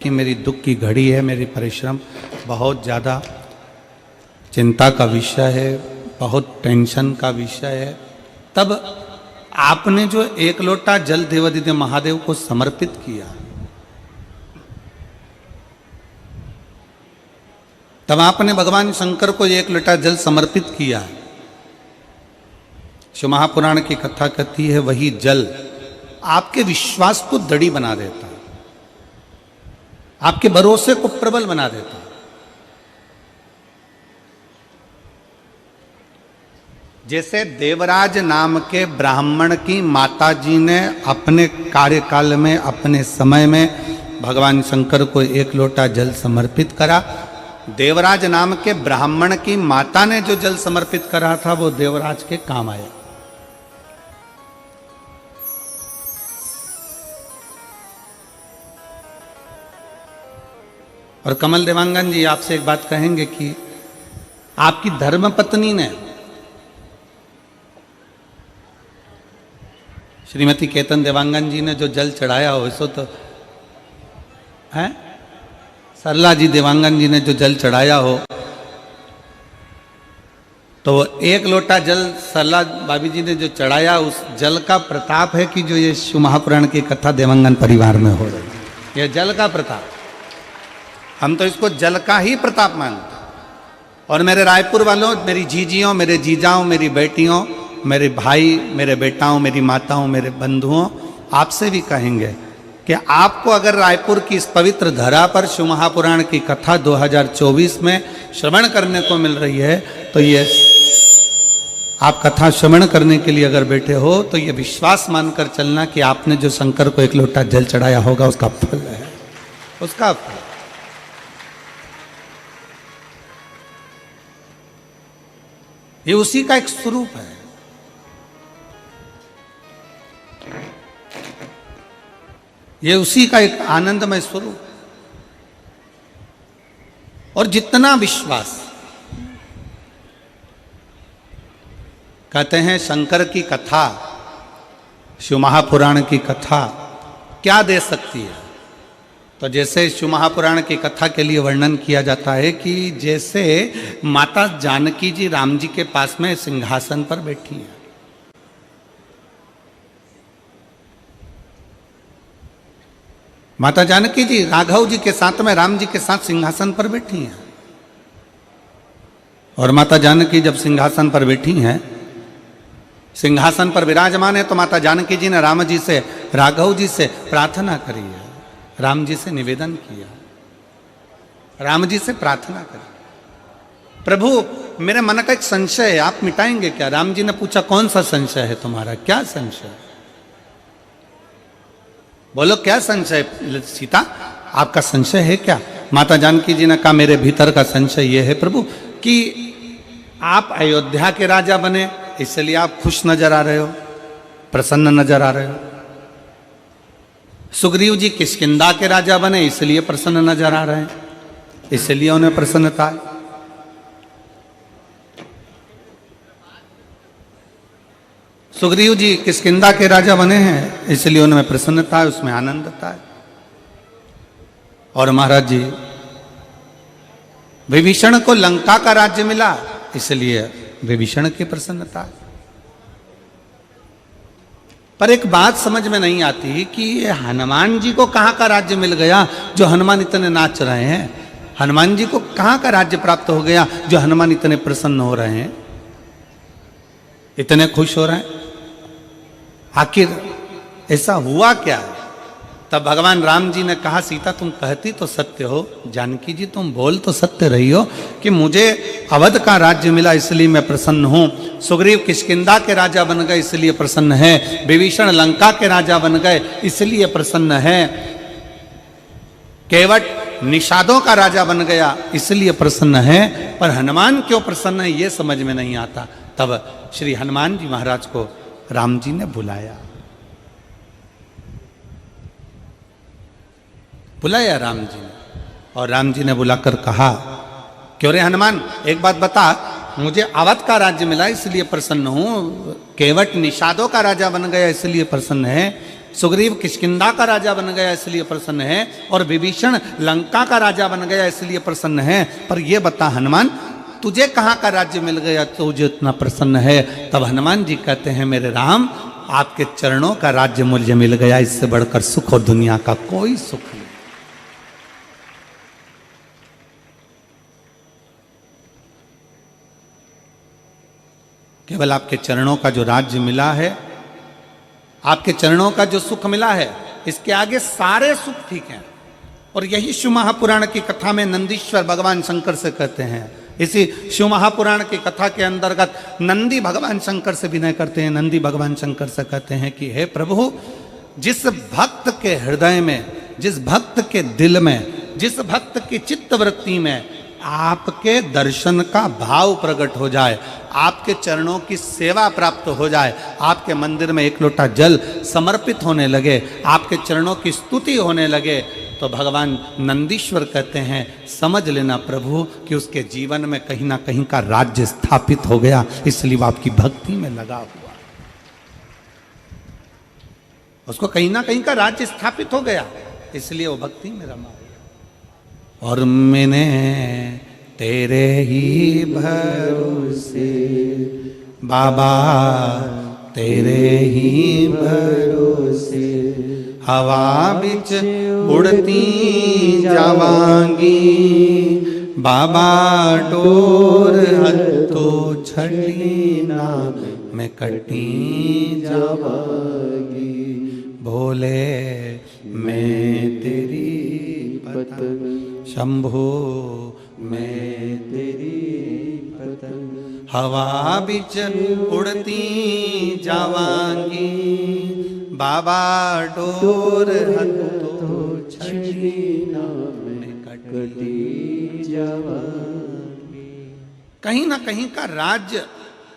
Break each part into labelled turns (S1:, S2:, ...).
S1: कि मेरी दुख की घड़ी है, मेरी परिश्रम बहुत ज़्यादा चिंता का विषय है, बहुत टेंशन का विषय है। तब आपने जो एक लोटा जल देवादिदेव महादेव को समर्पित किया, तब आपने भगवान शंकर को एक लोटा जल समर्पित किया। शिव महापुराण की कथा कहती है वही जल आपके विश्वास को दृढ़ बना देता है, आपके भरोसे को प्रबल बना देता है। जैसे देवराज नाम के ब्राह्मण की माता जी ने अपने कार्यकाल में, अपने समय में भगवान शंकर को एक लोटा जल समर्पित करा। देवराज नाम के ब्राह्मण की माता ने जो जल समर्पित करा था वो देवराज के काम आया। और कमल देवांगन जी आपसे एक बात कहेंगे कि आपकी धर्मपत्नी ने श्रीमती केतन देवांगन जी ने जो जल चढ़ाया हो, इसो तो है सरला जी देवांगन जी ने जो जल चढ़ाया हो, तो एक लोटा जल सरला भाभी जी ने जो चढ़ाया, उस जल का प्रताप है कि जो ये शिव महापुराण की कथा देवांगन परिवार में हो रही है। यह जल का प्रताप, हम तो इसको जल का ही प्रताप मानते। और मेरे रायपुर वालों, मेरी जीजियों, मेरे जीजाओं, मेरी बेटियों, मेरे भाई, मेरे बेटाओं, मेरी माताओं, मेरे बंधुओं, आपसे भी कहेंगे कि आपको अगर रायपुर की इस पवित्र धरा पर शिव महापुराण की कथा 2024 में श्रवण करने को मिल रही है, तो ये आप कथा श्रवण करने के लिए अगर बैठे हो तो ये विश्वास मानकर चलना कि आपने जो शंकर को एक लोटा जल चढ़ाया होगा उसका फल है, उसका फल। ये उसी का एक स्वरूप है। ये उसी का एक आनंदमय स्वरूप। और जितना विश्वास, कहते हैं शंकर की कथा, शिव महापुराण की कथा क्या दे सकती है, तो जैसे शिव महापुराण की कथा के लिए वर्णन किया जाता है कि जैसे माता जानकी जी राम जी के पास में सिंहासन पर बैठी हैं, माता जानकी जी राघव जी के साथ में राम जी के साथ सिंहासन पर बैठी हैं। और माता जानकी जब सिंहासन पर बैठी हैं, सिंहासन पर विराजमान है, तो माता जानकी जी ने राम जी से, राघव जी से प्रार्थना करी है, राम जी से निवेदन किया, राम जी से प्रार्थना करी, प्रभु मेरे मन का एक संशय है, आप मिटाएंगे क्या? राम जी ने पूछा कौन सा संशय है तुम्हारा, क्या संशय? बोलो क्या संशय सीता, आपका संशय है क्या? माता जानकी जी ने कहा मेरे भीतर का संशय यह है प्रभु कि आप अयोध्या के राजा बने, इसलिए आप खुश नजर आ रहे हो, प्रसन्न नजर आ रहे हो। सुग्रीव जी किष्किंधा के राजा बने, इसलिए प्रसन्न नजर आ रहे हैं, इसलिए उन्हें प्रसन्नता है। सुग्रीव जी किष्किंधा के राजा बने हैं, इसलिए उनमें प्रसन्नता है, उसमें आनंदता है। और महाराज जी विभीषण को लंका का राज्य मिला, इसलिए विभीषण की प्रसन्नता है। पर एक बात समझ में नहीं आती कि ये हनुमान जी को कहाँ का राज्य मिल गया जो हनुमान इतने नाच रहे हैं? हनुमान जी को कहाँ का राज्य प्राप्त हो गया जो हनुमान इतने प्रसन्न हो रहे हैं, इतने खुश हो रहे हैं? आखिर ऐसा हुआ क्या? तब भगवान राम जी ने कहा सीता तुम कहती तो सत्य हो, जानकी जी तुम बोल तो सत्य रही हो कि मुझे अवध का राज्य मिला इसलिए मैं प्रसन्न हूं, सुग्रीव किष्किंधा के राजा बन गए इसलिए प्रसन्न है, विभीषण लंका के राजा बन गए इसलिए प्रसन्न है, केवट निषादों का राजा बन गया इसलिए प्रसन्न है, पर हनुमान क्यों प्रसन्न है ये समझ में नहीं आता। तब श्री हनुमान जी महाराज को राम जी ने बुलाया राम जी ने, और राम जी ने बुलाकर कहा क्यों रे हनुमान, एक बात बता, मुझे अवध का राज्य मिला इसलिए प्रसन्न हूं, केवट निषादों का राजा बन गया इसलिए प्रसन्न है, सुग्रीव किष्किंधा का राजा बन गया इसलिए प्रसन्न है, और विभीषण लंका का राजा बन गया इसलिए प्रसन्न है। पर यह बता हनुमान, तुझे कहाँ का राज्य मिल गया तुझे इतना प्रसन्न है? तब हनुमान जी कहते हैं, मेरे राम, आपके चरणों का राज्य मुझे मिल गया, इससे बढ़कर सुख और दुनिया का कोई सुख नहीं। केवल आपके चरणों का जो राज्य मिला है, आपके चरणों का जो सुख मिला है, इसके आगे सारे सुख ठीक हैं। और यही शिव महापुराण की कथा में नंदीश्वर भगवान शंकर से कहते हैं। इसी शिव महापुराण की कथा के अंतर्गत नंदी भगवान शंकर से विनय करते हैं। नंदी भगवान शंकर से कहते हैं कि हे प्रभु, जिस भक्त के हृदय में, जिस भक्त के दिल में, जिस भक्त की चित्तवृत्ति में आपके दर्शन का भाव प्रकट हो जाए, आपके चरणों की सेवा प्राप्त हो जाए, आपके मंदिर में एक लोटा जल समर्पित होने लगे, आपके चरणों की स्तुति होने लगे, तो भगवान नंदीश्वर कहते हैं, समझ लेना प्रभु कि उसके जीवन में कहीं ना कहीं का राज्य स्थापित हो गया, इसलिए वो आपकी भक्ति में लगा हुआ, उसको कहीं ना कहीं का राज्य स्थापित हो गया, इसलिए वो भक्ति में रमा। और मैंने तेरे ही भरोसे बाबा, तेरे ही भरोसे हवा बिच उड़ती जावांगी, बाबा डोर हथो छड़ी ना मैं कटी जावांगी, भोले मैं तेरी पतंग, शंभो मैं तेरी पतंग, हवा बिच उड़ती जावांगी, बाबा डोर हथो छड़ी ना मैं कटी जावांगी। कहीं ना कहीं का राज्य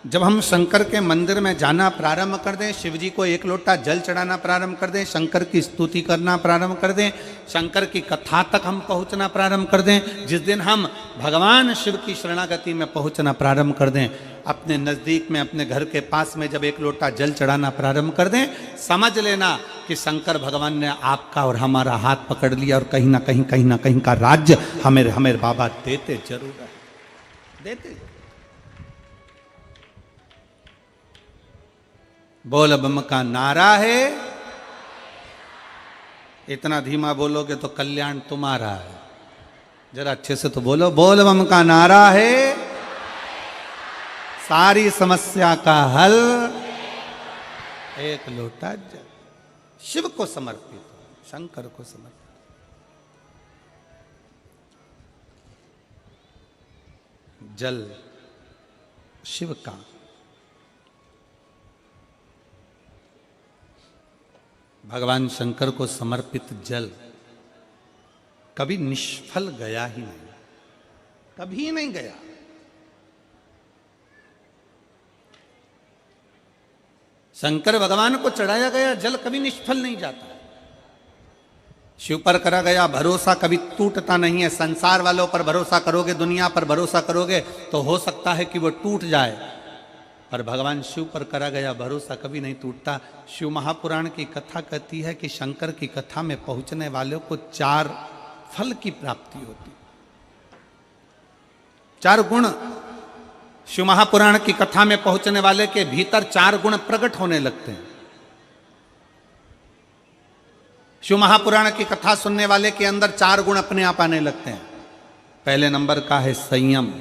S1: जब हम शंकर के मंदिर में जाना प्रारंभ कर दें, शिव जी को एक लोटा जल चढ़ाना प्रारंभ कर दें, शंकर की स्तुति करना प्रारंभ कर दें, शंकर की कथा तक हम पहुंचना प्रारंभ कर दें, जिस दिन हम भगवान शिव की शरणागति में पहुंचना प्रारंभ कर दें, अपने नज़दीक में, अपने घर के पास में जब एक लोटा जल चढ़ाना प्रारंभ कर दें, समझ लेना कि शंकर भगवान ने आपका और हमारा हाथ पकड़ लिया, और कहीं ना कहीं का राज्य हमें बाबा देते जरूर है, देते। बोल बम का नारा है, इतना धीमा बोलोगे तो कल्याण तुम्हारा है, जरा अच्छे से तो बोलो, बोल बम का नारा है, सारी समस्या का हल एक लोटा जल, शिव को समर्पित, शंकर को समर्पित। जल शिव का, भगवान शंकर को समर्पित जल कभी निष्फल गया ही नहीं, कभी नहीं गया। शंकर भगवान को चढ़ाया गया जल कभी निष्फल नहीं जाता, शिव पर करा गया भरोसा कभी टूटता नहीं है। संसार वालों पर भरोसा करोगे, दुनिया पर भरोसा करोगे तो हो सकता है कि वो टूट जाए, पर भगवान शिव पर करा गया भरोसा कभी नहीं टूटता। शिव महापुराण की कथा कहती है कि शंकर की कथा में पहुंचने वालों को 4 फल की प्राप्ति होती, 4 गुण। शिव महापुराण की कथा में पहुंचने वाले के भीतर 4 गुण प्रकट होने लगते हैं। शिव महापुराण की कथा सुनने वाले के अंदर 4 गुण अपने आप आने लगते हैं। पहले नंबर का है संयम,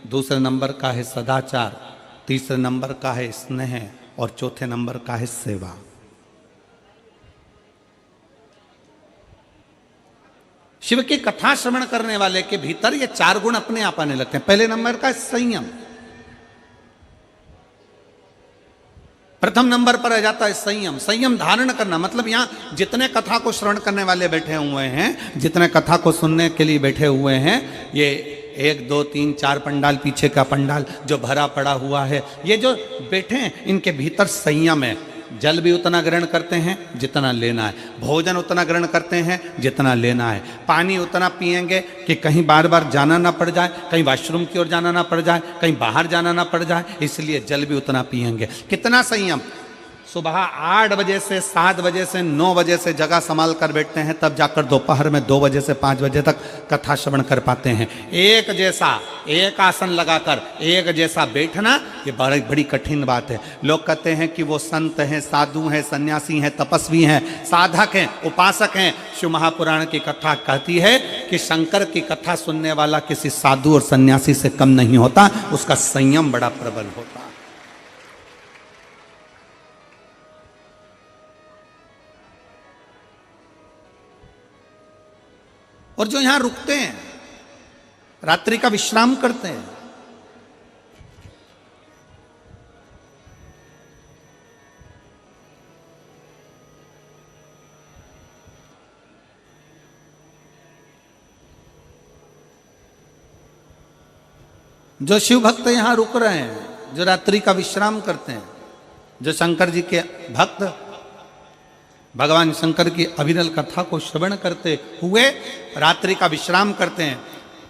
S1: दूसरे नंबर का है सदाचार, तीसरे नंबर का है स्नेह, और चौथे नंबर का है सेवा। शिव की कथा श्रवण करने वाले के भीतर ये 4 गुण अपने आप आने लगते हैं। पहले नंबर का है संयम, प्रथम नंबर पर आ जाता है संयम। संयम धारण करना मतलब यहां जितने कथा को श्रवण करने वाले बैठे हुए हैं, जितने कथा को सुनने के लिए बैठे हुए हैं, ये 1 2 3 4 पंडाल, पीछे का पंडाल जो भरा पड़ा हुआ है, ये जो बैठे हैं इनके भीतर संयम है। जल भी उतना ग्रहण करते हैं जितना लेना है, भोजन उतना ग्रहण करते हैं जितना लेना है, पानी उतना पिएंगे कि कहीं बार बार जाना ना पड़ जाए, कहीं वॉशरूम की ओर जाना ना पड़ जाए, कहीं बाहर जाना ना पड़ जाए, इसलिए जल भी उतना पिएंगे। कितना संयम? सुबह 8 बजे से 7 बजे से 9 बजे से जगह संभाल कर बैठते हैं, तब जाकर दोपहर में 2 बजे से 5 बजे तक कथा श्रवण कर पाते हैं। एक जैसा एक आसन लगाकर एक जैसा बैठना ये बड़ी बड़ी कठिन बात है। लोग कहते हैं कि वो संत हैं, साधु हैं, सन्यासी हैं, तपस्वी हैं, साधक हैं, उपासक हैं। शिव महापुराण की कथा कहती है कि शंकर की कथा सुनने वाला किसी साधु और सन्यासी से कम नहीं होता, उसका संयम बड़ा प्रबल होता। और जो यहां रुकते हैं, रात्रि का विश्राम करते हैं, जो शिव भक्त यहां रुक रहे हैं, जो रात्रि का विश्राम करते हैं, जो शंकर जी के भक्त भगवान शंकर की अविरल कथा को श्रवण करते हुए रात्रि का विश्राम करते हैं।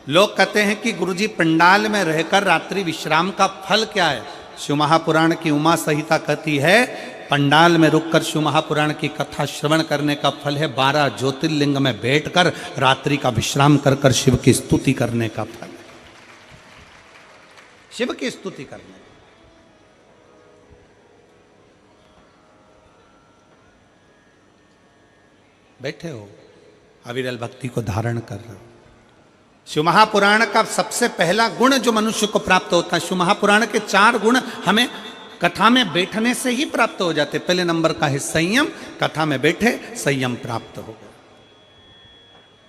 S1: लोग कहते हैं कि गुरुजी पंडाल में रहकर रात्रि विश्राम का फल क्या है? शिव महापुराण की उमा संहिता कहती है पंडाल में रुककर शिव महापुराण की कथा श्रवण करने का फल है 12 ज्योतिर्लिंग में बैठकर रात्रि का विश्राम कर कर शिव की स्तुति करने का फल है। शिव की स्तुति करने, बैठे हो, अविरल भक्ति को धारण कर रहे हो। शिव महापुराण का सबसे पहला गुण जो मनुष्य को प्राप्त होता है, शिव महापुराण के 4 गुण हमें कथा में बैठने से ही प्राप्त हो जाते। पहले नंबर का है संयम, कथा में बैठे संयम प्राप्त हो गया।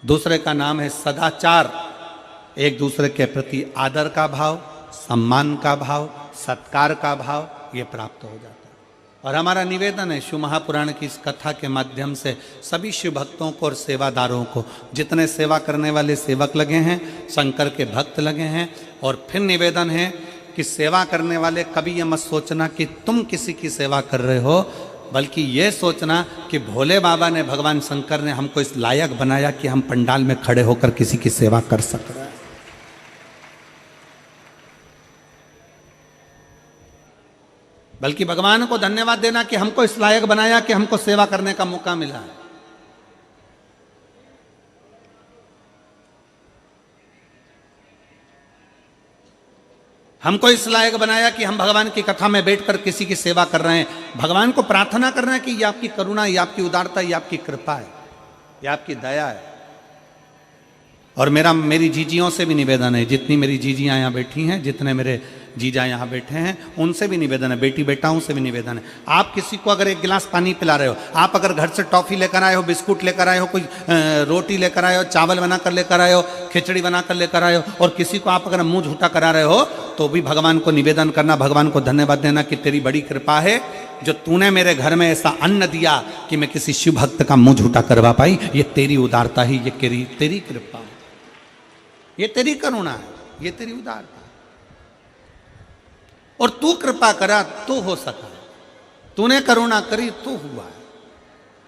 S1: दूसरे का नाम है सदाचार, एक दूसरे के प्रति आदर का भाव, सम्मान का भाव, सत्कार का भाव, ये प्राप्त हो जाता है। और हमारा निवेदन है शिव महापुराण की इस कथा के माध्यम से सभी शिव भक्तों को और सेवादारों को, जितने सेवा करने वाले सेवक लगे हैं, शंकर के भक्त लगे हैं, और फिर निवेदन है कि सेवा करने वाले कभी ये मत सोचना कि तुम किसी की सेवा कर रहे हो, बल्कि ये सोचना कि भोले बाबा ने, भगवान शंकर ने हमको इस लायक बनाया कि हम पंडाल में खड़े होकर किसी की सेवा कर सक रहे हैं। बल्कि भगवान को धन्यवाद देना कि हमको इस लायक बनाया कि हमको सेवा करने का मौका मिला है। हमको इस लायक बनाया कि हम भगवान की कथा में बैठकर किसी की सेवा कर रहे हैं। भगवान को प्रार्थना कर रहे हैं कि ये आपकी करुणा, ये आपकी उदारता, ये आपकी कृपा है, ये आपकी दया है। और मेरी जीजियों से भी निवेदन है, जितनी मेरी जीजियां यहाँ बैठी हैं, जितने मेरे जीजा यहाँ बैठे हैं, उनसे भी निवेदन है, बेटी बेटाओं से भी निवेदन है। आप किसी को अगर 1 गिलास पानी पिला रहे हो, आप अगर घर से टॉफी लेकर आए हो, बिस्कुट लेकर आए हो, कोई रोटी लेकर आए हो, चावल बनाकर लेकर आए हो, खिचड़ी बनाकर लेकर आए हो, और किसी को आप अगर मुंह झूठा करा रहे हो, तो भी भगवान को निवेदन करना, भगवान को धन्यवाद देना कि तेरी बड़ी कृपा है जो तूने मेरे घर में ऐसा अन्न दिया कि मैं किसी शिव भक्त का मुंह झूठा करवा पाई। ये तेरी उदारता ही, ये तेरी कृपा है, ये तेरी करुणा है, ये तेरी उदारता। और तू कृपा करा तो हो सका, तूने करुणा करी तो हुआ,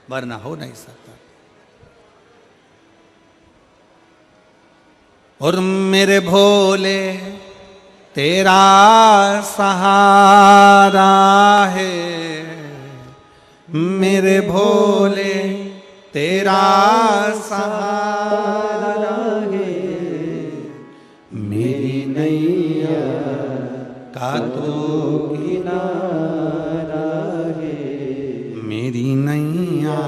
S1: वरना हो नहीं सकता। और मेरे भोले तेरा सहारा है, मेरे भोले तेरा सहारा है, मेरी नैया का तो किनारा है, मेरी नैया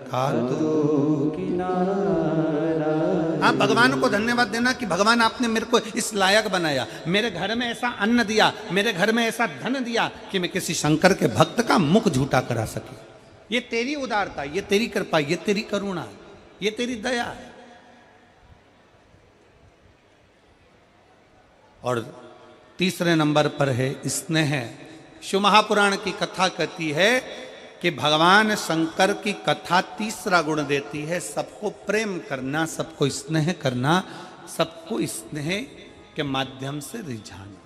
S1: का तो किनारा। आप भगवान को धन्यवाद देना कि भगवान आपने मेरे को इस लायक बनाया, मेरे घर में ऐसा अन्न दिया, मेरे घर में ऐसा धन दिया कि मैं किसी शंकर के भक्त का मुख झूठा करा सके। ये तेरी उदारता, ये तेरी कृपा, ये तेरी करुणा, ये तेरी दया है। और तीसरे नंबर पर है स्नेह। शिव महापुराण की कथा कहती है कि भगवान शंकर की कथा तीसरा गुण देती है सबको प्रेम करना, सबको स्नेह करना, सबको स्नेह के माध्यम से रिझाना।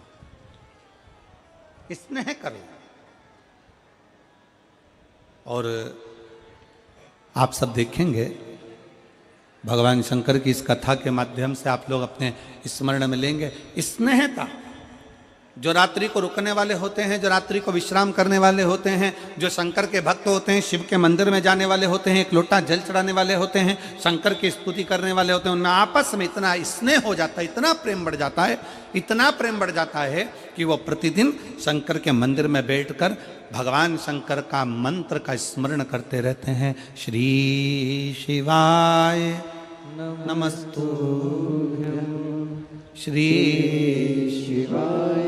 S1: स्नेह करो। और आप सब देखेंगे भगवान शंकर की इस कथा के माध्यम से आप लोग अपने स्मरण में लेंगे स्नेहता। जो रात्रि को रुकने वाले होते हैं, जो रात्रि को विश्राम करने वाले होते हैं, जो शंकर के भक्त होते हैं, शिव के मंदिर में जाने वाले होते हैं, एक लोटा जल चढ़ाने वाले होते हैं, शंकर की स्तुति करने वाले होते हैं, उनमें आपस में इतना स्नेह हो जाता है, इतना प्रेम बढ़ जाता है, इतना प्रेम बढ़ जाता है कि वो प्रतिदिन शंकर के मंदिर में बैठकर भगवान शंकर का मंत्र का स्मरण करते रहते हैं। श्री शिवाय नमस्तुभ्यं, श्री शिवाय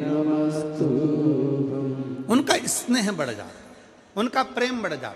S1: नमस्तुभ्यं। उनका स्नेह बढ़ जाता है, उनका प्रेम बढ़ जाता है।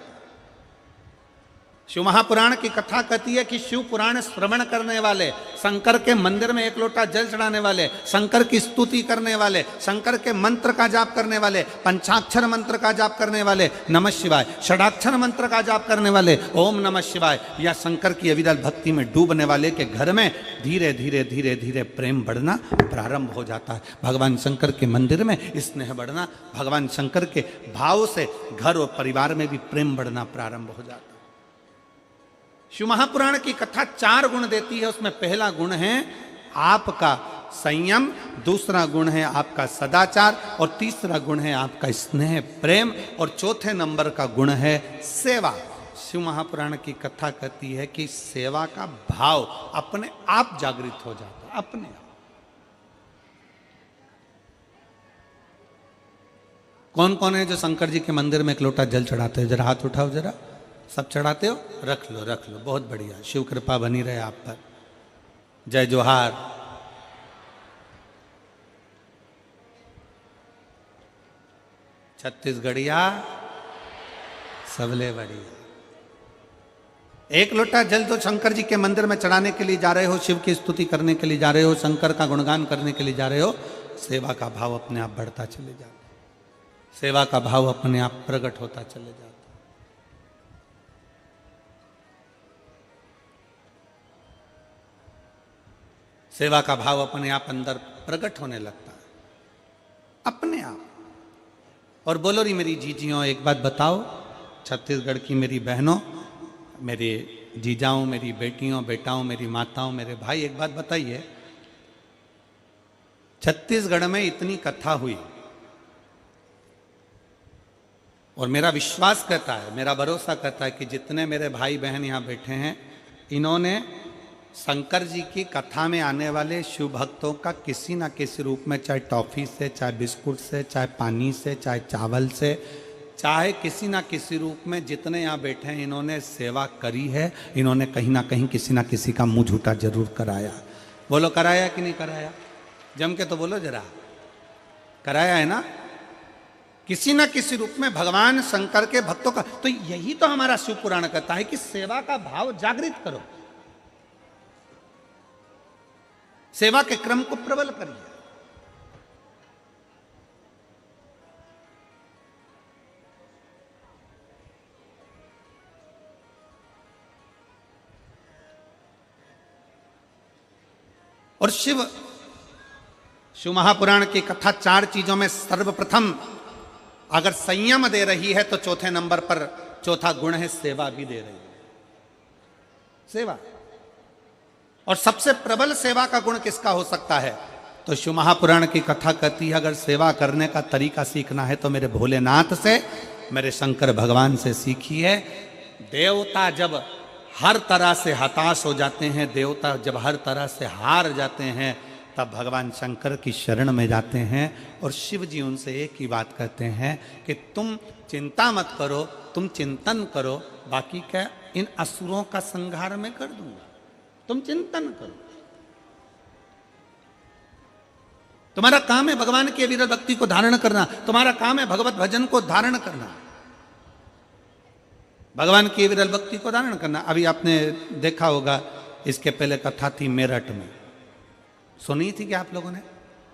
S1: शिव महापुराण की कथा कहती है कि शिव पुराण श्रवण करने वाले, शंकर के मंदिर में एक लोटा जल चढ़ाने वाले, शंकर की स्तुति करने वाले, शंकर के मंत्र का जाप करने वाले, पंचाक्षर मंत्र का जाप करने वाले, नमः शिवाय, षडाक्षर मंत्र का जाप करने वाले, ओम नमः शिवाय, या शंकर की अविरल भक्ति में डूबने वाले के घर में धीरे धीरे धीरे धीरे प्रेम बढ़ना प्रारंभ हो जाता है। भगवान शंकर के मंदिर में स्नेह बढ़ना, भगवान शंकर के भाव से घर और परिवार में भी प्रेम बढ़ना प्रारंभ हो जाता है। शिव महापुराण की कथा 4 गुण देती है। उसमें पहला गुण है आपका संयम, दूसरा गुण है आपका सदाचार, और तीसरा गुण है आपका स्नेह प्रेम, और चौथे नंबर का गुण है सेवा। शिव महापुराण की कथा कहती है कि सेवा का भाव अपने आप जागृत हो जाता है, अपने आप। कौन कौन है जो शंकर जी के मंदिर में एक लोटा जल चढ़ाते हो? जरा हाथ उठाओ जरा। सब चढ़ाते हो? रख लो रख लो, बहुत बढ़िया, शिव कृपा बनी रहे आप पर। जय जोहार। छत्तीसगढ़िया सबले बढ़िया। एक लोटा जल तो शंकर जी के मंदिर में चढ़ाने के लिए जा रहे हो, शिव की स्तुति करने के लिए जा रहे हो, शंकर का गुणगान करने के लिए जा रहे हो, सेवा का भाव अपने आप बढ़ता चले जाता, सेवा का भाव अपने आप प्रकट होता चले जाता। सेवा का भाव अपने आप अंदर प्रकट होने लगता है, अपने आप। और बोलो री मेरी जीजियों, एक बात बताओ, छत्तीसगढ़ की मेरी बहनों, मेरे जीजाओं, मेरी बेटियों, बेटाओं, मेरी माताओं, मेरे भाई, एक बात बताइए, छत्तीसगढ़ में इतनी कथा हुई, और मेरा विश्वास कहता है, मेरा भरोसा कहता है कि जितने मेरे भाई बहन यहाँ बैठे हैं, इन्होंने शंकर जी की कथा में आने वाले शिव भक्तों का किसी ना किसी रूप में, चाहे टॉफी से, चाहे बिस्कुट से, चाहे पानी से, चाहे चावल से, चाहे किसी ना किसी रूप में, जितने यहाँ बैठे हैं इन्होंने सेवा करी है, इन्होंने कहीं ना कहीं किसी ना किसी का मुंह झूठा जरूर कराया। बोलो कराया कि नहीं कराया? जम के तो बोलो जरा, कराया है ना? किसी ना किसी रूप में भगवान शंकर के भक्तों का। तो यही तो हमारा शिव पुराण कहता है कि सेवा का भाव जागृत करो, सेवा के क्रम को प्रबल करिए। और शिव महापुराण की कथा 4 चीजों में सर्वप्रथम अगर संयम दे रही है तो चौथे नंबर पर चौथा गुण है सेवा भी दे रही है, सेवा। और सबसे प्रबल सेवा का गुण किसका हो सकता है? तो शिव महापुराण की कथा कहती है अगर सेवा करने का तरीका सीखना है तो मेरे भोलेनाथ से, मेरे शंकर भगवान से सीखिए। देवता जब हर तरह से हताश हो जाते हैं, देवता जब हर तरह से हार जाते हैं, तब भगवान शंकर की शरण में जाते हैं, और शिव जी उनसे एक ही बात कहते हैं कि तुम चिंता मत करो, तुम चिंतन करो, बाकी क्या इन असुरों का संहार मैं कर दूंगा, तुम चिंतन करो। तुम्हारा काम है भगवान की अविरल भक्ति को धारण करना, तुम्हारा काम है भगवत भजन को धारण करना, भगवान की अविरल भक्ति को धारण करना। अभी आपने देखा होगा, इसके पहले कथा थी मेरठ में, सुनी थी क्या आप लोगों ने?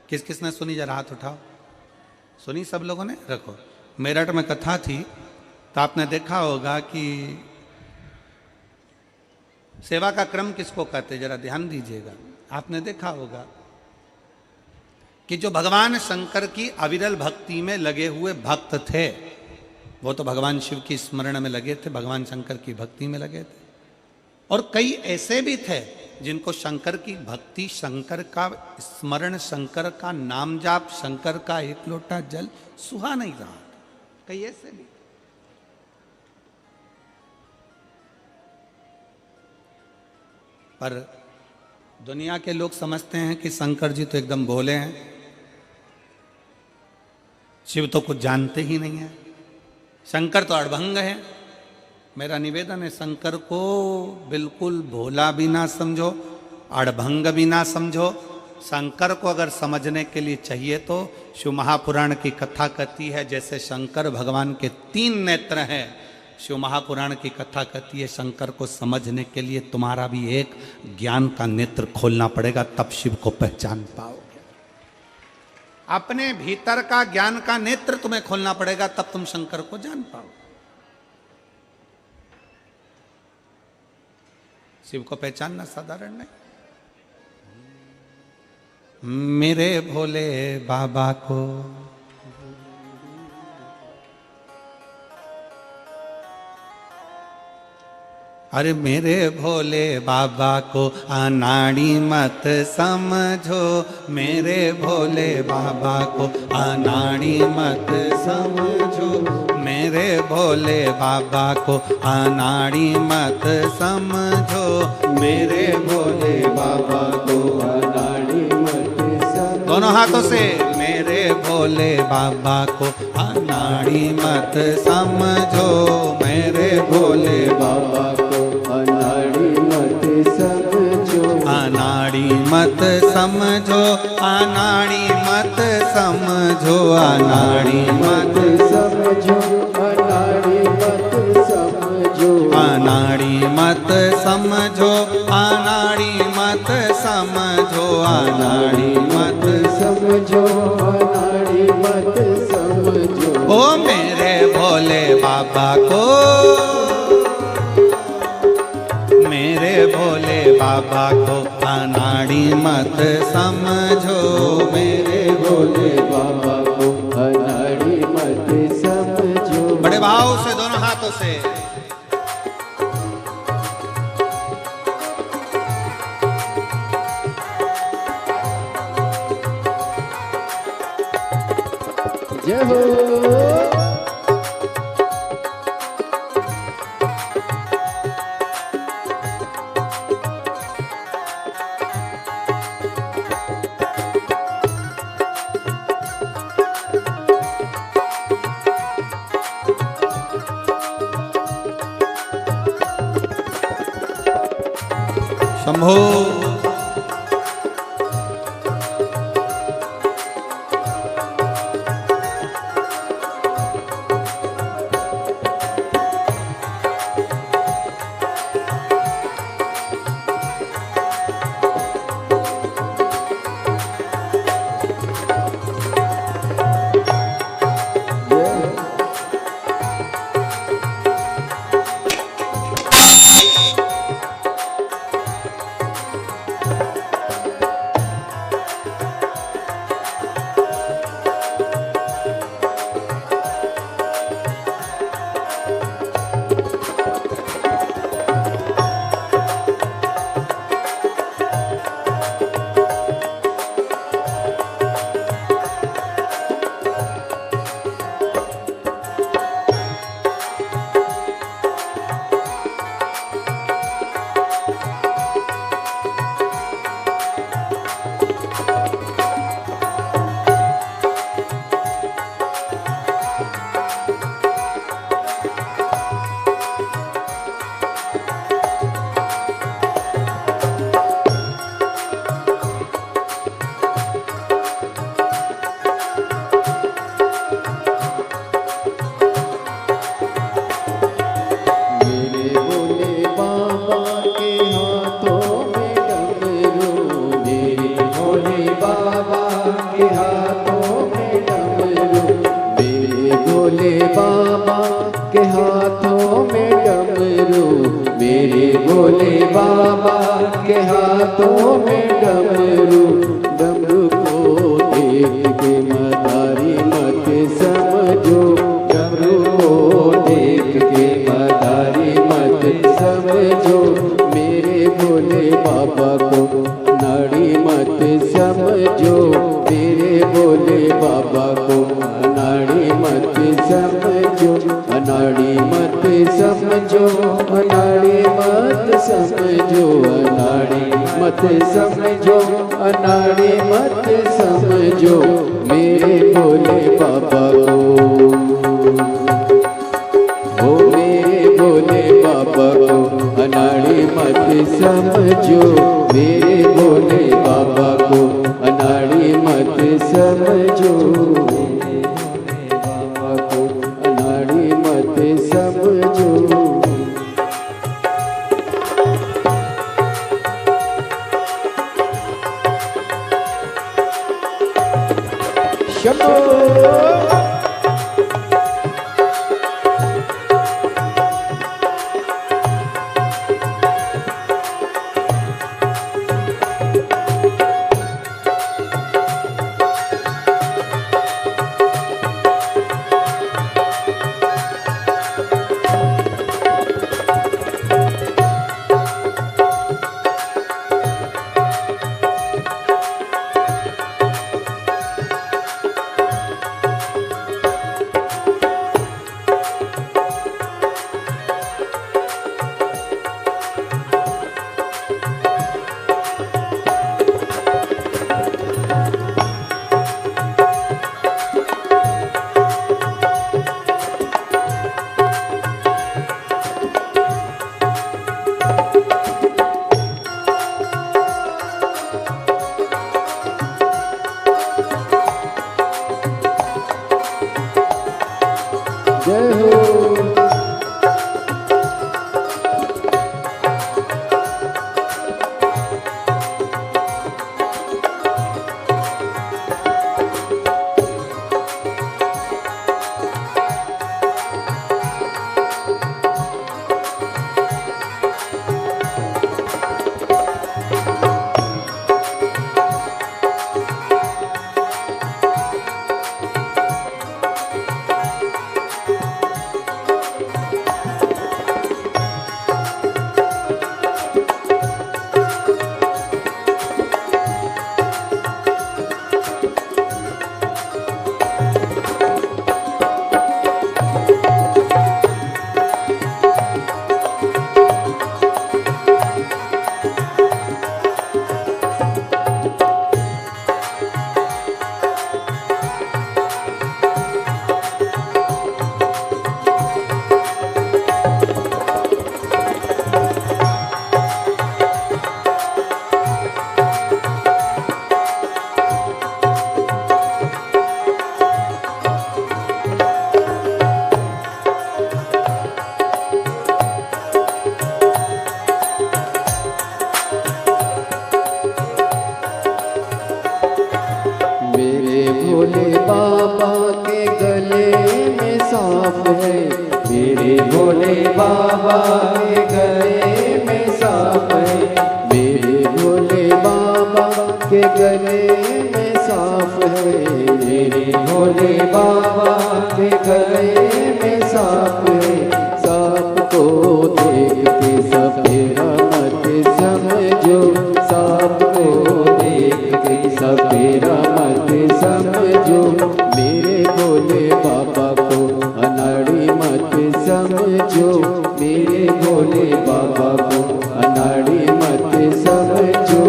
S1: किस किस ने सुनी? जरा हाथ उठाओ। सुनी सब लोगों ने? रखो। मेरठ में कथा थी तो आपने देखा होगा कि सेवा का क्रम किसको कहते, जरा ध्यान दीजिएगा। आपने देखा होगा कि जो भगवान शंकर की अविरल भक्ति में लगे हुए भक्त थे, वो तो भगवान शिव की स्मरण में लगे थे, भगवान शंकर की भक्ति में लगे थे। और कई ऐसे भी थे जिनको शंकर की भक्ति, शंकर का स्मरण, शंकर का नाम जाप, शंकर का एक लोटा जल सुहा नहीं रहा, कहीं ऐसे नहीं। पर दुनिया के लोग समझते हैं कि शंकर जी तो एकदम भोले हैं, शिव तो कुछ जानते ही नहीं है, शंकर तो अड़भंग है। मेरा निवेदन है, शंकर को बिल्कुल भोला भी ना समझो, अड़भंग भी ना समझो। शंकर को अगर समझने के लिए चाहिए तो शिव महापुराण की कथा कहती है, जैसे शंकर भगवान के 3 नेत्र हैं, शिव महापुराण की कथा कहती है शंकर को समझने के लिए तुम्हारा भी एक ज्ञान का नेत्र खोलना पड़ेगा, तब शिव को पहचान पाओगे। अपने भीतर का ज्ञान का नेत्र तुम्हें खोलना पड़ेगा, तब तुम शंकर को जान पाओगे। शिव को पहचानना साधारण नहीं। मेरे भोले बाबा को अरे मेरे भोले बाबा को अनाड़ी मत समझो, मेरे भोले बाबा को अनाड़ी मत समझो, मेरे भोले बाबा को अनाड़ी मत समझो, मेरे भोले बाबा को अनाड़ी मत समझो। दोनों हाथों से मेरे भोले बाबा को अनाड़ी मत समझो, मेरे भोले बाबा अनाड़ी मत समझो, अनाड़ी मत समझो, अनाड़ी मत समझो, अनाड़ी मत समझो, अनाड़ी मत समझो, अनाड़ी मत समझो, अनाड़ी मत समझो, अनाड़ी मत समझो, अनाड़ी मत समझो। ओ मेरे भोले बाबा को, मेरे भोले बाबा को अनाड़ी मत समझो, मेरे भोले बाबा को अनाड़ी मत समझो। बड़े भाव से दोनों हाथों से जय हो। शंभो भोले बाबा
S2: बाबा को अनाड़ी मत समझो, मेरे भोले बाबा को अनाड़ी मत समझो, अनाड़ी मत समझो, अनाड़ी मत समझो, अनाड़ी मत समझो, अनाड़ी मत समझो, मेरे भोले बाबा को। ओ मेरे भोले बाबा को अनाड़ी मत समझो, मेरे भोले बाबा को अनाड़ी मत समझो, मेरे भोले बाबा को अनाड़ी मत समझो। शंभो जय हो। भोले बाबा के गले में सांप है, मेरे भोले बाबा के गले में सांप है, मेरे भोले बाबा के गले में सांप है, मेरे भोले बाबा के गले में सांप है। सांप को देख के सपेरा मत समझो, सांप को देख के सपेरा मत समझो, मेरे भोले बाबा को अनाड़ी मत समझो, मेरे भोले बाबा को अनाड़ी मत समझो।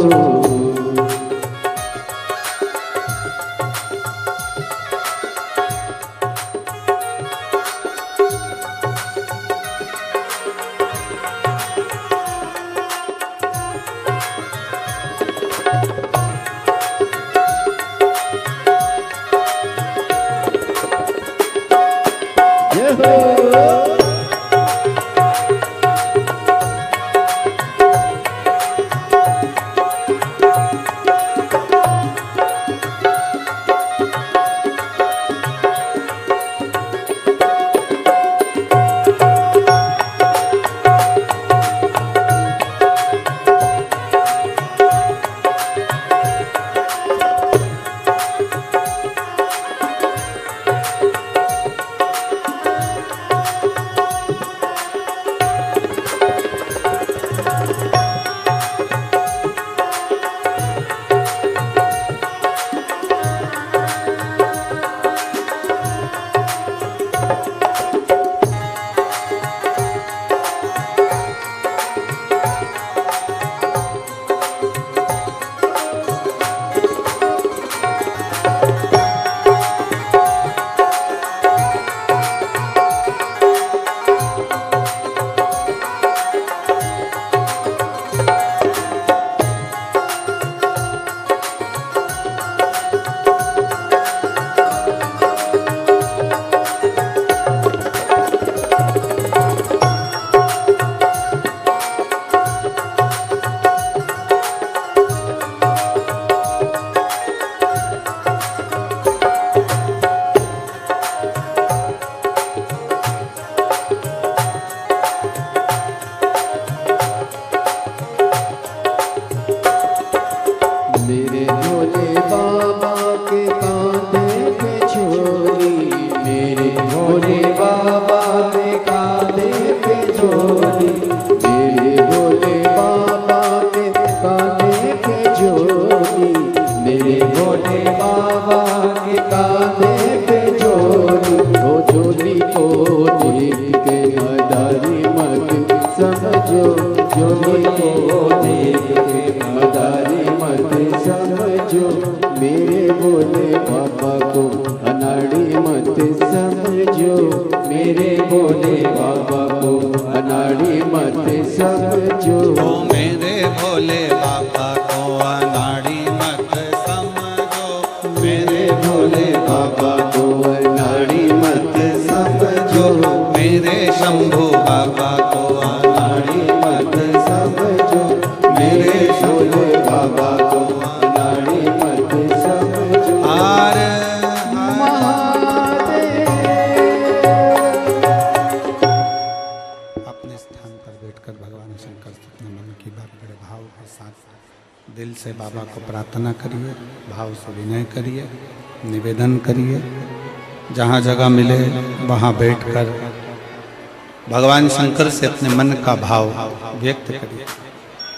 S2: झोली, मेरे भोले बाबा के कांधे पे झोली। वो झोली को देख के मदारी मत समझो, झोली को देख के मदारी मत समझो, मेरे भोले बाबा को अनाड़ी मत समझो, मेरे भोले बाबा को अनाड़ी मत समझो।
S1: ओ मेरे भोले बाबा को अनाड़ी मत समझो, मेरे भोले बाबा को अनाड़ी मत समझो, मेरे शंभू बाबा को अनाड़ी मत समझो, मेरे भोले बाबा को अनाड़ी मत समझो। हर अपने स्थान पर बैठकर भगवान शंकर से अपने मन की बात बड़े भाव के साथ दिल से बाबा को प्रार्थना करिए, भाव से विनय करिए, निवेदन करिए। जहाँ जगह मिले वहाँ बैठकर भगवान शंकर से अपने मन का भाव व्यक्त करिए,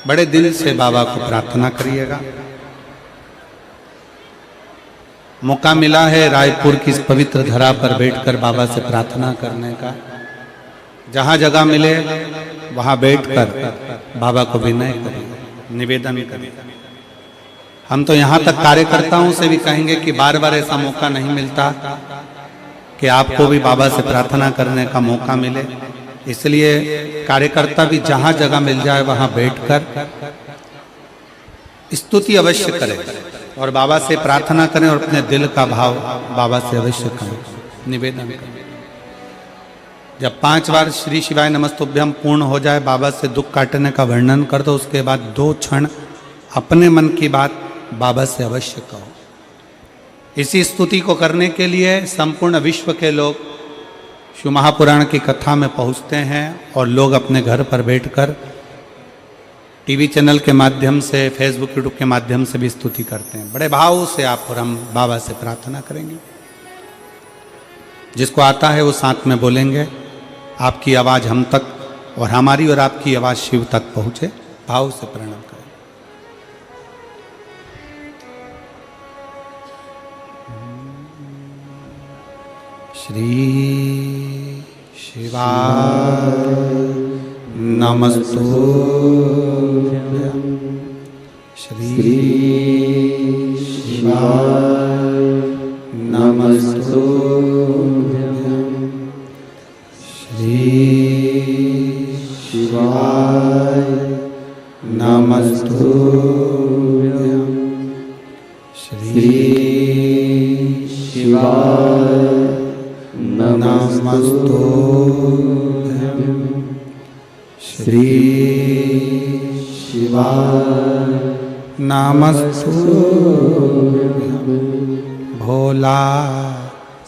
S1: बड़े दिल से बाबा को प्रार्थना करिएगा। मौका मिला है रायपुर की इस पवित्र धरा पर बैठकर बाबा से प्रार्थना करने का। जहाँ जगह मिले वहाँ बैठकर बाबा को विनय करिए, निवेदन करिए। हम तो यहाँ तक कार्यकर्ताओं से भी कहेंगे कि बार बार ऐसा मौका नहीं मिलता कि आपको भी बाबा से प्रार्थना करने का मौका मिले, इसलिए कार्यकर्ता भी जहाँ जगह मिल जाए वहाँ बैठकर स्तुति अवश्य करें और बाबा से प्रार्थना करें और अपने दिल का भाव बाबा से अवश्य करें, निवेदन करें। जब 5 बार श्री शिवाय नमस्तुभ्यम पूर्ण हो जाए, बाबा से दुख काटने का वर्णन कर दो, उसके बाद 2 क्षण अपने मन की बात बाबा से अवश्य कहो। इसी स्तुति को करने के लिए संपूर्ण विश्व के लोग शिव महापुराण की कथा में पहुंचते हैं और लोग अपने घर पर बैठकर टीवी चैनल के माध्यम से, फेसबुक यूट्यूब के माध्यम से भी स्तुति करते हैं। बड़े भाव से आप और हम बाबा से प्रार्थना करेंगे। जिसको आता है वो साथ में बोलेंगे, आपकी आवाज़ हम तक और हमारी और आपकी आवाज़ शिव तक पहुँचे। भाव से प्रणाम करें। श्री शिवाय नमस्तुभ्यं, श्री शिवाय नमस्तुभ्यं, श्री शिवाय नमस्तुभ्यं, श्री शिवाय नमस्तुभ्यं, श्री शिवाय नमस्तुभ्यं। भोला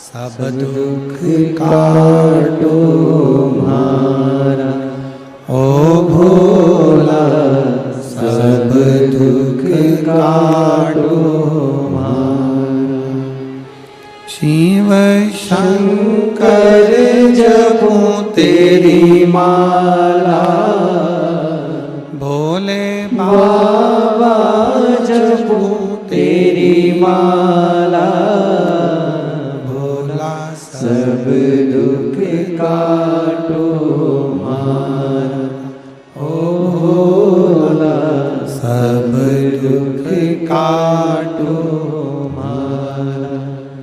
S1: सब दुख काटो मारा, ओ भोला सब दुख काटो मारा। शिव शंकर जपूं तेरी माला, भोले बाबा जपूं तेरी माला। भोला सब दुख काटो मारा, ओ भोला सब दुख काटो मारा।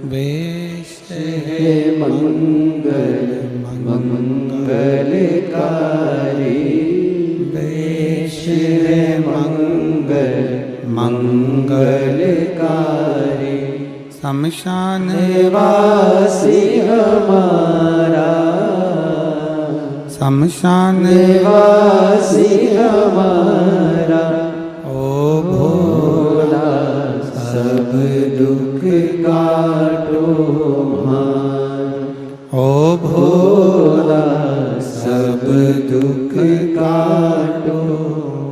S1: वेश है मंगल मंगलकारी, वेश है मंगल मंगलकारी। शमशान वासी हमारा, शमशान वासी हमारा। ओ भोला सब दुख काटो मारा, ओ भोला सब दुख काटो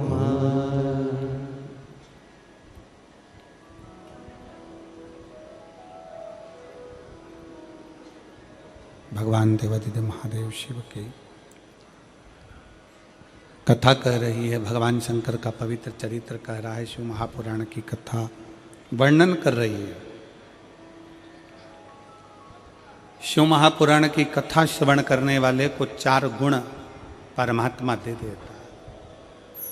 S1: मारा। भगवान देवादिदेव महादेव शिव के कथा कह रही है, भगवान शंकर का पवित्र चरित्र कह रहा है, शिव महापुराण की कथा वर्णन कर रही है। शिव महापुराण की कथा श्रवण करने वाले को 4 गुण परमात्मा दे देता है,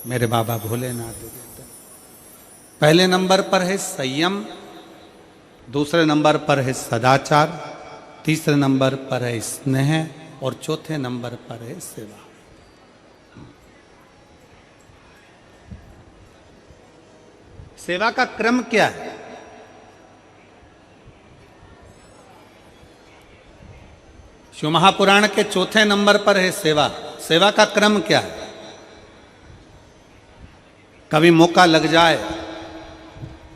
S1: मेरे बाबा भोलेनाथ दे देते हैं। पहले नंबर पर है संयम, दूसरे नंबर पर है सदाचार, तीसरे नंबर पर है स्नेह और चौथे नंबर पर है सेवा। सेवा का क्रम क्या है? शिव महापुराण के चौथे नंबर पर है सेवा। सेवा का क्रम क्या है? कभी मौका लग जाए,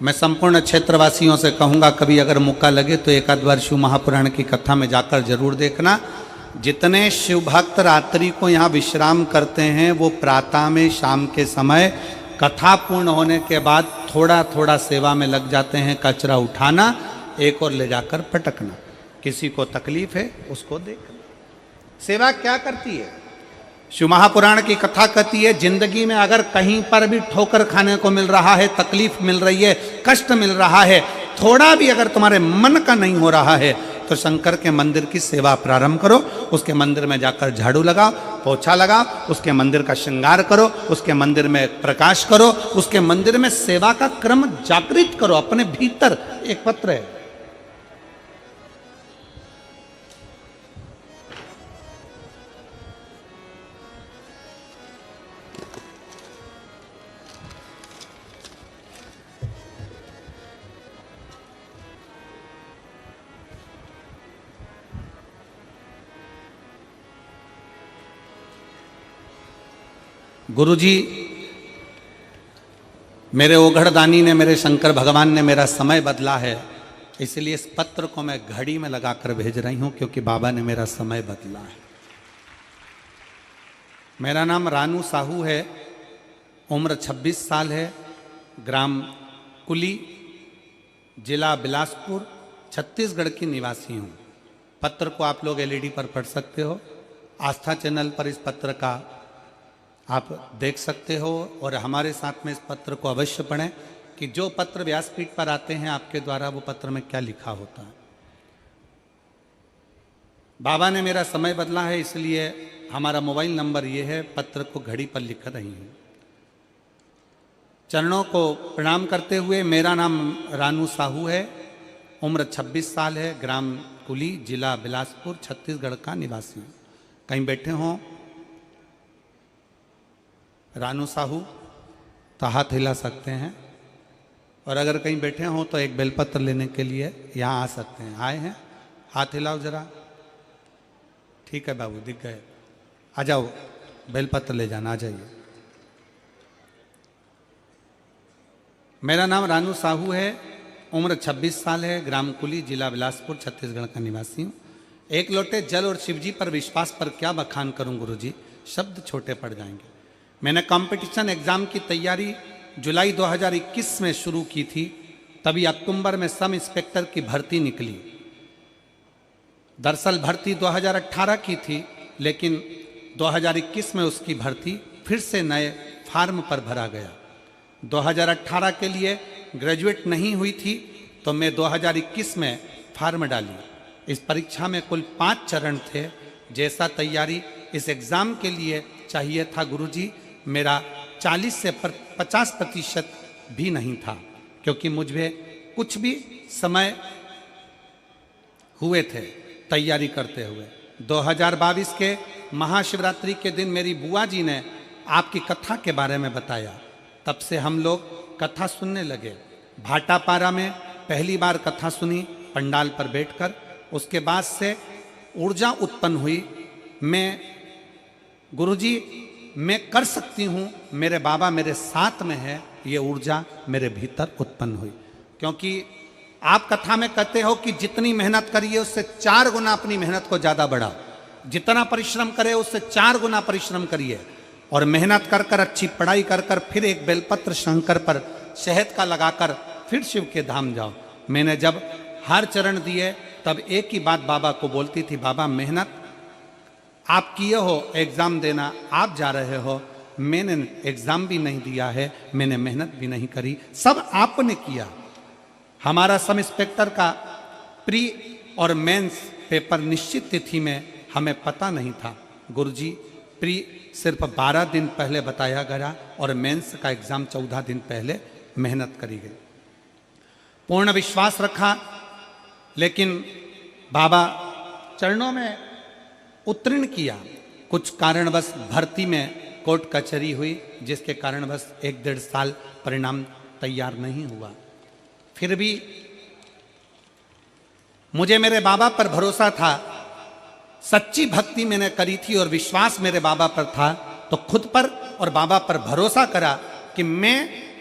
S1: मैं संपूर्ण क्षेत्रवासियों से कहूंगा, कभी अगर मौका लगे तो एक आध बार शिव महापुराण की कथा में जाकर जरूर देखना। जितने शिव भक्त रात्रि को यहाँ विश्राम करते हैं, वो प्रातः में, शाम के समय कथा पूर्ण होने के बाद थोड़ा थोड़ा सेवा में लग जाते हैं। कचरा उठाना, एक और ले जाकर पटकना, किसी को तकलीफ है उसको देखना। सेवा क्या करती है? शिव महापुराण की कथा कहती है, जिंदगी में अगर कहीं पर भी ठोकर खाने को मिल रहा है, तकलीफ मिल रही है, कष्ट मिल रहा है, थोड़ा भी अगर तुम्हारे मन का नहीं हो रहा है, तो शंकर के मंदिर की सेवा प्रारंभ करो। उसके मंदिर में जाकर झाड़ू लगाओ, पोछा लगाओ, उसके मंदिर का श्रृंगार करो, उसके मंदिर में प्रकाश करो, उसके मंदिर में सेवा का क्रम जागृत करो। अपने भीतर एक पत्र है, गुरुजी मेरे ओघड़दानी ने, मेरे शंकर भगवान ने मेरा समय बदला है, इसलिए इस पत्र को मैं घड़ी में लगाकर भेज रही हूं, क्योंकि बाबा ने मेरा समय बदला है। मेरा नाम रानू साहू है, उम्र 26 साल है, ग्राम कुली, जिला बिलासपुर, छत्तीसगढ़ की निवासी हूं। पत्र को आप लोग एलईडी पर पढ़ सकते हो, आस्था चैनल पर इस पत्र का आप देख सकते हो, और हमारे साथ में इस पत्र को अवश्य पढ़ें कि जो पत्र व्यासपीठ पर आते हैं आपके द्वारा, वो पत्र में क्या लिखा होता है। बाबा ने मेरा समय बदला है, इसलिए हमारा मोबाइल नंबर ये है, पत्र को घड़ी पर लिख रही हूँ। चरणों को प्रणाम करते हुए, मेरा नाम रानू साहू है, उम्र 26 साल है, ग्राम कुली, जिला बिलासपुर, छत्तीसगढ़ का निवासी हूँ। कहीं बैठे हों रानू साहू तो हाथ हिला सकते हैं, और अगर कहीं बैठे हों तो एक बेलपत्र लेने के लिए यहाँ आ सकते हैं। आए हैं? हाथ हिलाओ जरा। ठीक है बाबू, दिख गए। आ जाओ, बेलपत्र ले जाना, आ जाइए। मेरा नाम रानू साहू है, उम्र 26 साल है, ग्राम कुली, जिला बिलासपुर, छत्तीसगढ़ का निवासी हूँ। एक लोटे जल और शिवजी पर विश्वास पर क्या बखान करूँ गुरुजी, शब्द छोटे पड़ जाएंगे। मैंने कंपटीशन एग्ज़ाम की तैयारी जुलाई 2021 में शुरू की थी, तभी अक्टूबर में सब इंस्पेक्टर की भर्ती निकली। दरअसल भर्ती 2018 की थी, लेकिन 2021 में उसकी भर्ती फिर से नए फार्म पर भरा गया। 2018 के लिए ग्रेजुएट नहीं हुई थी, तो मैं 2021 में फार्म डाली। इस परीक्षा में कुल 5 चरण थे। जैसा तैयारी इस एग्ज़ाम के लिए चाहिए था गुरुजी, मेरा 40 से 50% भी नहीं था, क्योंकि मुझे कुछ भी समय हुए थे तैयारी करते हुए। 2022 के महाशिवरात्रि के दिन मेरी बुआ जी ने आपकी कथा के बारे में बताया, तब से हम लोग कथा सुनने लगे। भाटापारा में पहली बार कथा सुनी पंडाल पर बैठकर, उसके बाद से ऊर्जा उत्पन्न हुई। मैं गुरुजी मैं कर सकती हूँ, मेरे बाबा मेरे साथ में है, ये ऊर्जा मेरे भीतर उत्पन्न हुई। क्योंकि आप कथा में कहते हो कि जितनी मेहनत करिए उससे 4 गुना अपनी मेहनत को ज़्यादा बढ़ाओ, जितना परिश्रम करे उससे 4 गुना परिश्रम करिए, और मेहनत कर कर, अच्छी पढ़ाई कर कर, फिर एक बेलपत्र शंकर पर शहद का लगाकर फिर शिव के धाम जाओ। मैंने जब हर चरण दिए तब एक ही बात बाबा को बोलती थी, बाबा मेहनत आप किए हो, एग्ज़ाम देना आप जा रहे हो, मैंने एग्जाम भी नहीं दिया है, मैंने मेहनत भी नहीं करी, सब आपने किया। हमारा सब इंस्पेक्टर का प्री और मेंस पेपर निश्चित तिथि में हमें पता नहीं था गुरुजी। प्री सिर्फ 12 दिन पहले बताया गया और मेंस का एग्जाम 14 दिन पहले मेहनत करी गई। पूर्ण विश्वास रखा, लेकिन बाबा चरणों में उत्तीर्ण किया। कुछ कारणवश भर्ती में कोर्ट कचहरी हुई, जिसके कारणवश 1-1.5 साल परिणाम तैयार नहीं हुआ। फिर भी मुझे मेरे बाबा पर भरोसा था, सच्ची भक्ति मैंने करी थी और विश्वास मेरे बाबा पर था, तो खुद पर और बाबा पर भरोसा करा कि मैं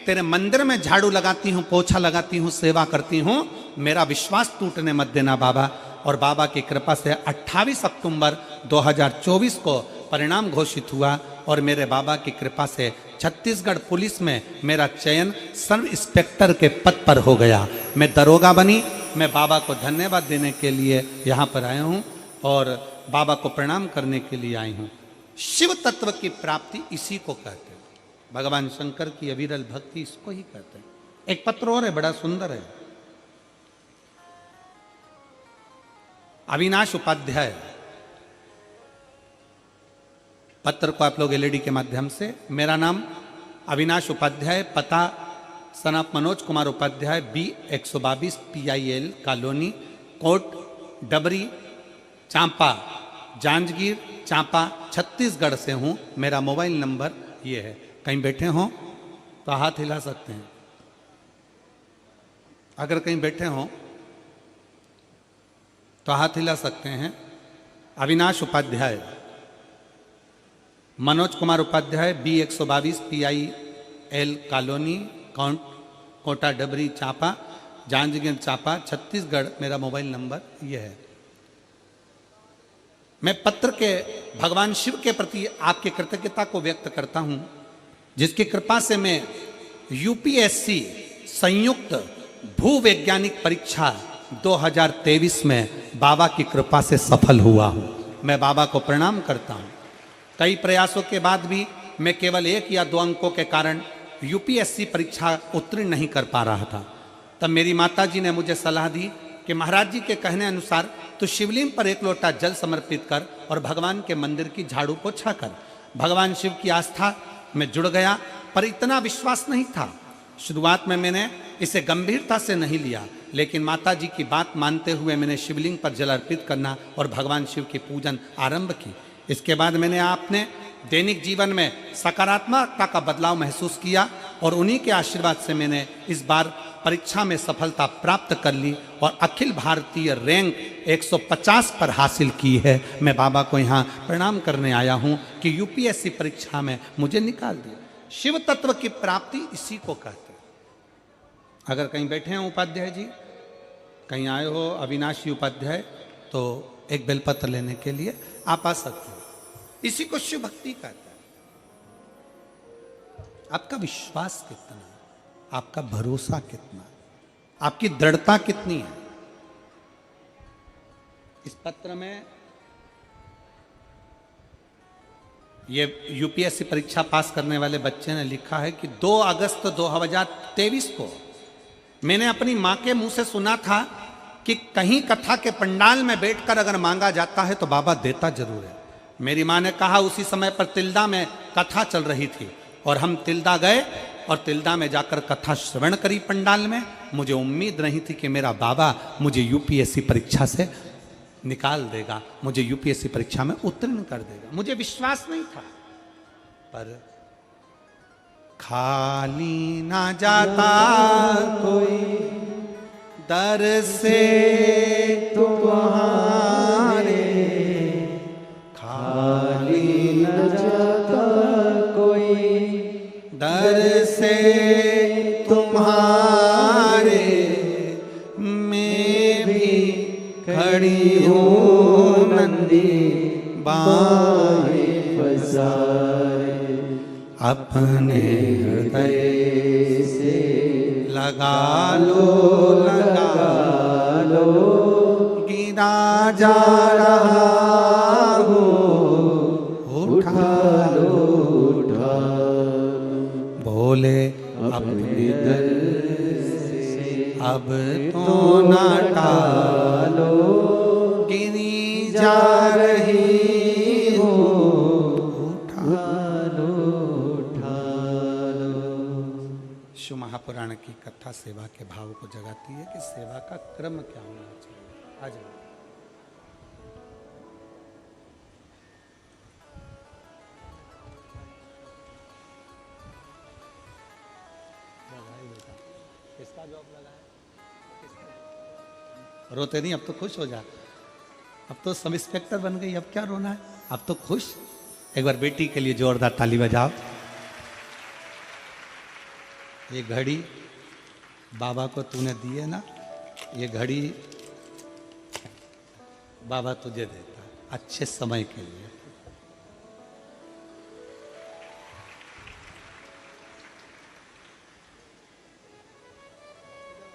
S1: तेरे मंदिर में झाड़ू लगाती हूँ, पोछा लगाती हूँ, सेवा करती हूँ, मेरा विश्वास टूटने मत देना बाबा। और बाबा की कृपा से 28 अक्टूबर 2024 को परिणाम घोषित हुआ और मेरे बाबा की कृपा से छत्तीसगढ़ पुलिस में मेरा चयन सब इंस्पेक्टर के पद पर हो गया। मैं दरोगा बनी। मैं बाबा को धन्यवाद देने के लिए यहाँ पर आया हूँ और बाबा को प्रणाम करने के लिए आई हूँ। शिव तत्व की प्राप्ति इसी को कहते हैं। भगवान शंकर की अविरल भक्ति इसको ही कहते हैं। एक पत्र और है, बड़ा सुंदर है। अविनाश उपाध्याय, पत्र को आप लोग एलईडी के माध्यम से, मेरा नाम अविनाश उपाध्याय, पता सनाप Manoj Kumar Upadhyay, B122 PIL colony, Kot Dabri, Champa, Janjgir Champa, Chhattisgarh से हूं। मेरा मोबाइल नंबर ये है। कहीं बैठे हों तो हाथ हिला सकते हैं। अगर कहीं बैठे हों तो हाथ हिला सकते हैं। Avinash Upadhyay, Manoj Kumar Upadhyay, B122 PIL colony, Kota Dabri Champa, Janjgir Champa, Chhattisgarh. मेरा मोबाइल नंबर यह है। मैं पत्र के भगवान शिव के प्रति आपकी कृतज्ञता को व्यक्त करता हूं, जिसकी कृपा से मैं UPSC संयुक्त भूवैज्ञानिक परीक्षा 2023 में बाबा की कृपा से सफल हुआ हूं। मैं बाबा को प्रणाम करता हूं। कई प्रयासों के बाद भी मैं केवल 1 या 2 अंकों के कारण UPSC परीक्षा उत्तीर्ण नहीं कर पा रहा था। तब मेरी माताजी ने मुझे सलाह दी कि महाराज जी के कहने अनुसार तो शिवलिंग पर 1 लोटा जल समर्पित कर और भगवान के मंदिर की झाड़ू पोछा कर। भगवान शिव की आस्था में जुड़ गया, पर इतना विश्वास नहीं था। शुरुआत में मैंने इसे गंभीरता से नहीं लिया, लेकिन माता जी की बात मानते हुए मैंने शिवलिंग पर जल अर्पित करना और भगवान शिव की पूजन आरंभ की। इसके बाद मैंने अपने दैनिक जीवन में सकारात्मकता का बदलाव महसूस किया और उन्हीं के आशीर्वाद से मैंने इस बार परीक्षा में सफलता प्राप्त कर ली और अखिल भारतीय रैंक 150 पर हासिल की है। मैं बाबा को यहाँ प्रणाम करने आया हूँ कि UPSC परीक्षा में मुझे निकाल दिया। शिव तत्व की प्राप्ति इसी को कहते हैं। अगर कहीं बैठे हैं उपाध्याय जी, कहीं आए हो अविनाशी उपाध्याय, तो एक बेलपत्र लेने के लिए आप आ सकते हैं। इसी को शिव भक्ति कहते हैं। आपका विश्वास कितना है, आपका भरोसा कितना, आपकी दृढ़ता कितनी है। इस पत्र में ये UPSC परीक्षा पास करने वाले बच्चे ने लिखा है कि 2 अगस्त 2023 को मैंने अपनी मां के मुंह से सुना था कि कहीं कथा के पंडाल में बैठकर अगर मांगा जाता है तो बाबा देता जरूर है। मेरी मां ने कहा, उसी समय पर तिल्दा में कथा चल रही थी और हम तिल्दा गए और तिल्दा में जाकर कथा श्रवण करी पंडाल में। मुझे उम्मीद नहीं थी कि मेरा बाबा मुझे UPSC परीक्षा से निकाल देगा, मुझे UPSC परीक्षा में उत्तीर्ण कर देगा। मुझे विश्वास नहीं था, पर खाली ना जाता कोई दर से तुम्हारे,
S2: खाली न जाता कोई
S1: दर से तुम्हारे, मैं भी खड़ी हूँ नंदी बाएं
S2: पसारे,
S1: अपने हृदय से लगा लो, लगा लो, गिरा जा रहा हो, उठा लो,
S2: उठा
S1: अब तो ना टालो, गिनी जा रही हो, उठा लो, उठा लो। शिव महापुराण की कथा सेवा के भाव को जगाती है कि सेवा का क्रम क्या होना चाहिए। आ जाओ। किसका जॉब लगा है? रोते नहीं, अब तो खुश हो जा। अब तो सब इंस्पेक्टर बन गई, अब क्या रोना है? अब तो खुश। एक बार बेटी के लिए जोरदार ताली बजाओ। ये घड़ी बाबा को तूने दी है ना, ये घड़ी बाबा तुझे देता है अच्छे समय के लिए।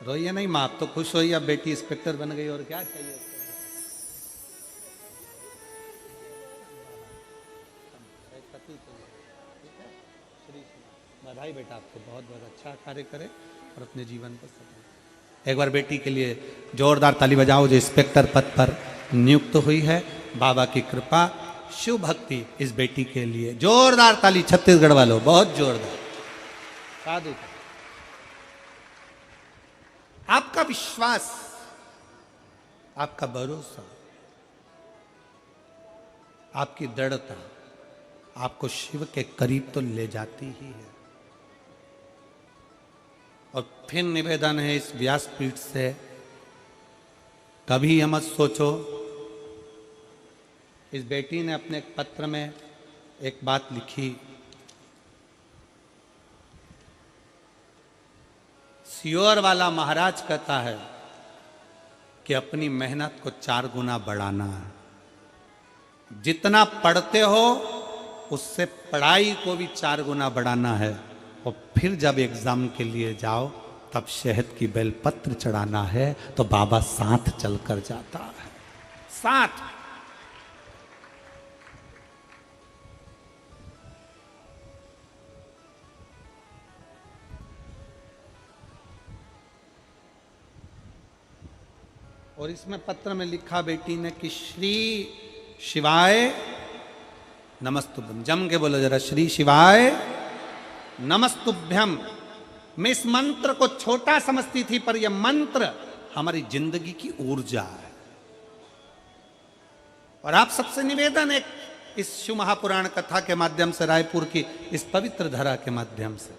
S1: रोइए नहीं माँ, आप तो खुश होइए, अब बेटी इंस्पेक्टर बन गई, और क्या चाहिए? बधाई बेटा, आपको बहुत बहुत अच्छा कार्य करे और अपने जीवन को सफल। एक बार बेटी के लिए जोरदार ताली बजाओ, जो इंस्पेक्टर पद पर नियुक्त हुई है। बाबा की कृपा, शिव भक्ति इस बेटी के लिए। जोरदार ताली छत्तीसगढ़ वालों, बहुत जोरदार। साधु। आपका विश्वास, आपका भरोसा, आपकी दृढ़ता आपको शिव के करीब तो ले जाती ही है। और फिर निवेदन है इस व्यासपीठ से, कभी मत सोचो। इस बेटी ने अपने एक पत्र में एक बात लिखी, सियोर वाला महाराज कहता है कि अपनी मेहनत को 4 गुना बढ़ाना है। जितना पढ़ते हो उससे पढ़ाई को भी 4 गुना बढ़ाना है। और फिर जब एग्जाम के लिए जाओ तब शहद की बेलपत्र चढ़ाना है, तो बाबा साथ चलकर जाता है, साथ। और इसमें पत्र में लिखा बेटी ने कि श्री शिवाय नमस्तुभ्यम। जम के बोलो जरा, श्री शिवाय नमस्तुभ्यम। मैं इस मंत्र को छोटा समझती थी, पर यह मंत्र हमारी जिंदगी की ऊर्जा है। और आप सबसे निवेदन है, इस शिव महापुराण कथा के माध्यम से, रायपुर की इस पवित्र धरा के माध्यम से,